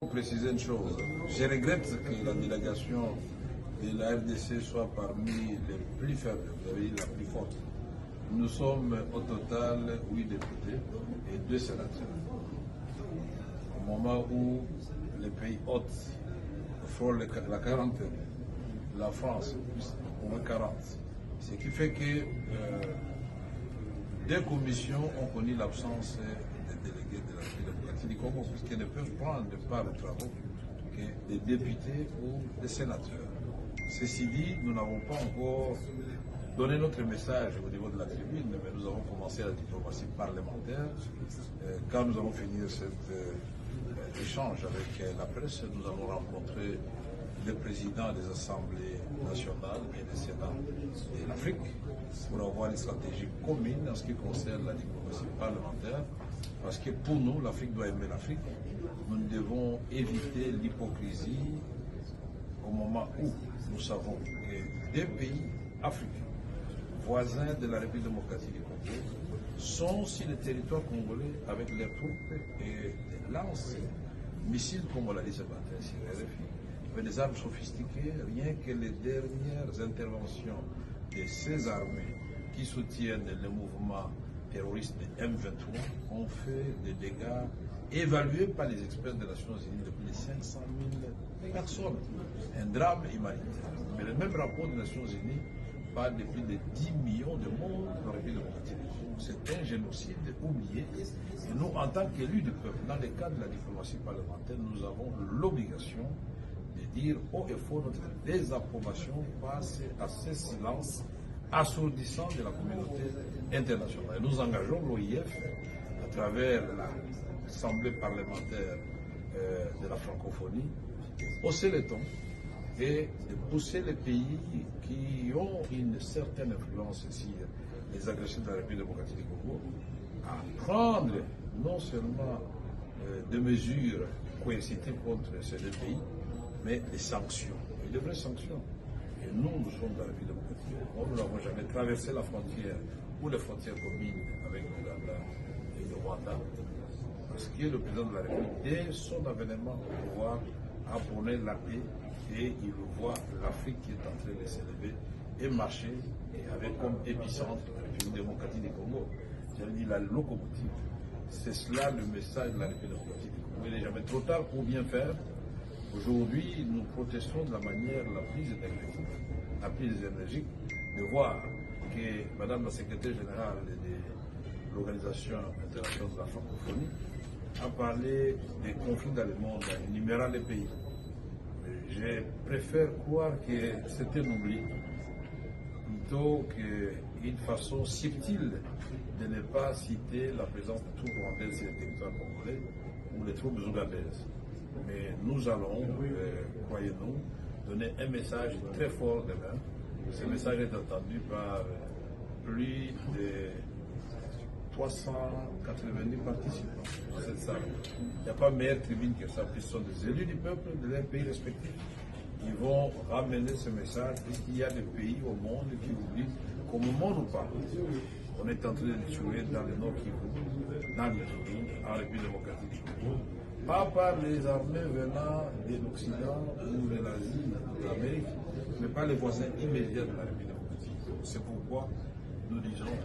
Préciser une chose, je regrette que la délégation de la RDC soit parmi les plus faibles, vous avez dit la plus forte. Nous sommes au total 8 députés et 2 sénateurs. Au moment où les pays hôtes frôlent la quarantaine, la France, au moins 40. Ce qui fait que des commissions ont connu l'absence des délégués de la République démocratique du Congo, puisqu'ils ne peuvent prendre part aux travaux que des députés ou des sénateurs. Ceci dit, nous n'avons pas encore donné notre message au niveau de la tribune, mais nous avons commencé la diplomatie parlementaire. Quand nous allons finir cet échange avec la presse, nous allons rencontrer les présidents des assemblées nationales et des sénats de l'Afrique pour avoir une stratégie commune en ce qui concerne la diplomatie parlementaire, parce que pour nous, l'Afrique doit aimer l'Afrique. Nous devons éviter l'hypocrisie au moment où nous savons que des pays africains, voisins de la République démocratique du Congo, sont sur le territoire congolais avec leurs troupes et des lances missiles, comme on l'a dit ce matin sur RFI, avec des armes sophistiquées. Rien que les dernières interventions de ces armées qui soutiennent le mouvement terroriste de M23 ont fait des dégâts évalués par les experts des Nations Unies de plus de 500 000 personnes. Un drame humanitaire. Mais le même rapport des Nations Unies parle de plus de 10 millions de morts dans la République démocratique du Congo. C'est un génocide oublié. Et nous, en tant qu'élus du peuple, dans le cadre de la diplomatie parlementaire, nous avons l'obligation de dire haut et fort notre désapprobation face à ce silence assourdissant de la communauté internationale. Et nous engageons l'OIF à travers l'Assemblée parlementaire de la francophonie, hausser les tons et de pousser les pays qui ont une certaine influence sur les agressions de la République démocratique du Congo à prendre non seulement des mesures coercitives contre ces deux pays, mais des sanctions, et de vraies sanctions. Et nous sommes dans la République démocratique. Nous n'avons jamais traversé la frontière ou les frontières communes avec l'Ouganda et le Rwanda, parce que le président de la République, dès son avènement au pouvoir, a prôné la paix et il voit l'Afrique qui est en train de s'élever et marcher, et avec comme épicentre la République démocratique du Congo. J'avais dit la locomotive. C'est cela le message de la République démocratique du Congo. Il n'est jamais trop tard pour bien faire. Aujourd'hui, nous protestons de la manière la plus énergique, de voir que Madame la secrétaire générale de l'Organisation internationale de la francophonie a parlé des conflits dans le monde en énumérant les pays. Je préfère croire que c'est un oubli plutôt qu'une façon subtile de ne pas citer la présence de troupes rwandaises sur le territoire congolais ou les troupes ougandaises. Mais nous allons, croyez-nous, donner un message très fort demain. Ce message est entendu par plus de 390 participants à cette salle. Il n'y a pas meilleure tribune que ça, puisque ce sont des élus du peuple de leurs pays respectifs. Ils vont ramener ce message, puisqu'il y a des pays au monde qui oublient qu'au moment où nous parlons, on est en train de tuer dans le Nord Kivu, dans l'Ituri, en République démocratique du Congo, pas par les armées venant de l'Occident ou de l'Asie, de l'Amérique, mais par les voisins immédiats de la République démocratique. C'est pourquoi nous disons